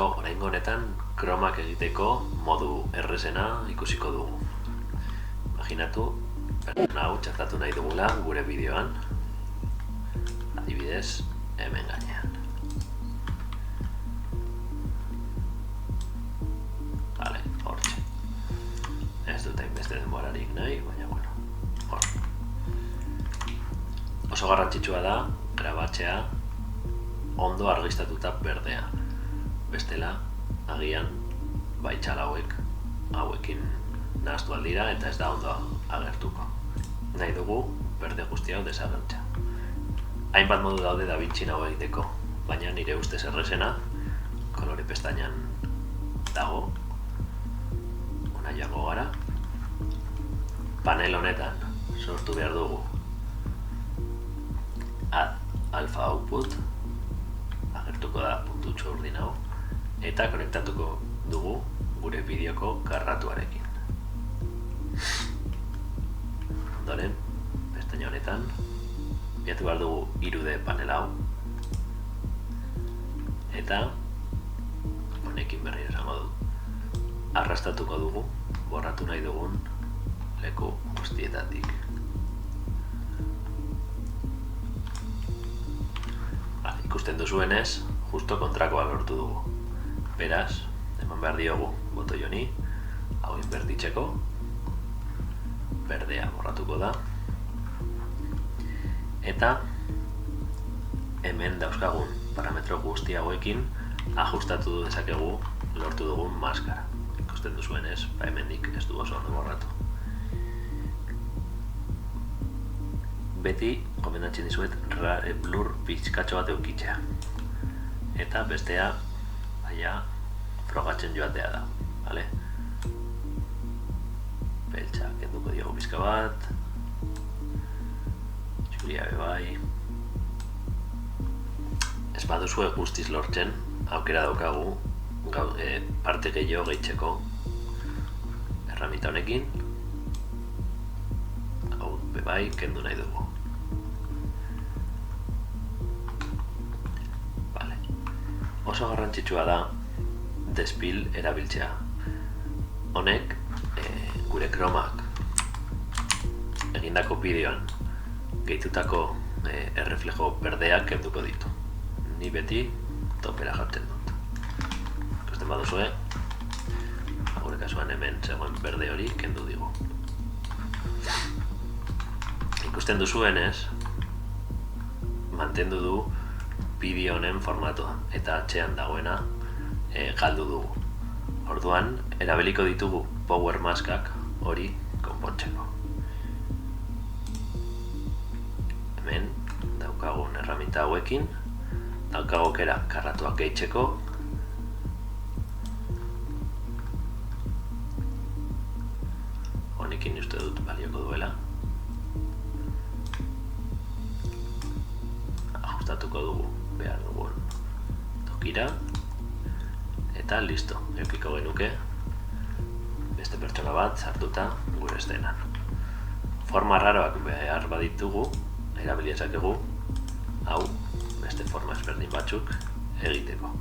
Kaixo, oraingo honetan kromak egiteko modu errazena ikusiko dugu. Imaginatu, pertsona hau txertatu nahi dugula gure bideoan, adibidez, hemen gainean. Vale, hortxe. Ez dut hainbeste denborarik nahi, baina bueno, hor. Oso garrantzitsua da grabatzea ondo argiztatuta berdea. Bestela, agian baitxal hauekin nahaztu aldira eta ez da ondo agertuko. Nahi dugu berde guzti hau desagertzea. Hainbat modu daude Da Vincin hau egiteko, baina nire ustez errazena kolore pestainan dago. Ona joango gara. Panel honetan sortu behar dugu Add Alpha Output, agertuko da puntutxo urdin hau, eta konektatuko dugu gure bideoko karratuarekin. Ondoren, pestaina honetan, bilatu behar dugu 3D panel hau, eta honekin berriro esango du. Arrastatuko dugu, borratu nahi dugun leku guztietatik. Ikusten duzuenez, justo kontrakoa lortu dugu. Beraz, eman behar diogu botoi honi, hau inbertitzeko, berdea borratuko da, eta hemen dauzkagun parametro guzti hauekin ajustatu dezakegu lortu dugun maskara. Ikusten duzuenez, hemendik ez du oso ondo borratu. Beti, gomendatzen dizuet, blur pixkatxo bat eukitzea. Eta bestea, frogatzen joatea da. Vale? Beltza, kenduko diogu pixka bat. Txuria bebai. Ez baduzue guztiz lortzen, aukera daukagu, parte gehiago gehitzeko erramita honekin. Hau bebai, kendu nahi dugu. Oso garrantzitsua da despil erabiltzea. Honek gure kromak egindako bideoan gehitutako erreflejo berdeak kenduko ditu. Ni beti topera jartzen dut. Ikusten baduzue, gure kasuan hemen zegoen berde hori kendu digu. Ikusten duzuenez, mantendu du bideo honen formatua eta atzean dagoena galdu dugu. Orduan, erabiliko ditugu power maskak hori konpontzeko. Hemen daukagun erraminta hauekin, daukagu aukera karratuak gehitzeko, honekin uste dut balioko duela. Ajustatuko dugu behar dugun tokira, eta listo, eukiko genuke beste pertsona bat sartuta gure eszenan. Forma raroak behar baditugu, erabili dezakegu hau beste forma ezberdin batzuk egiteko.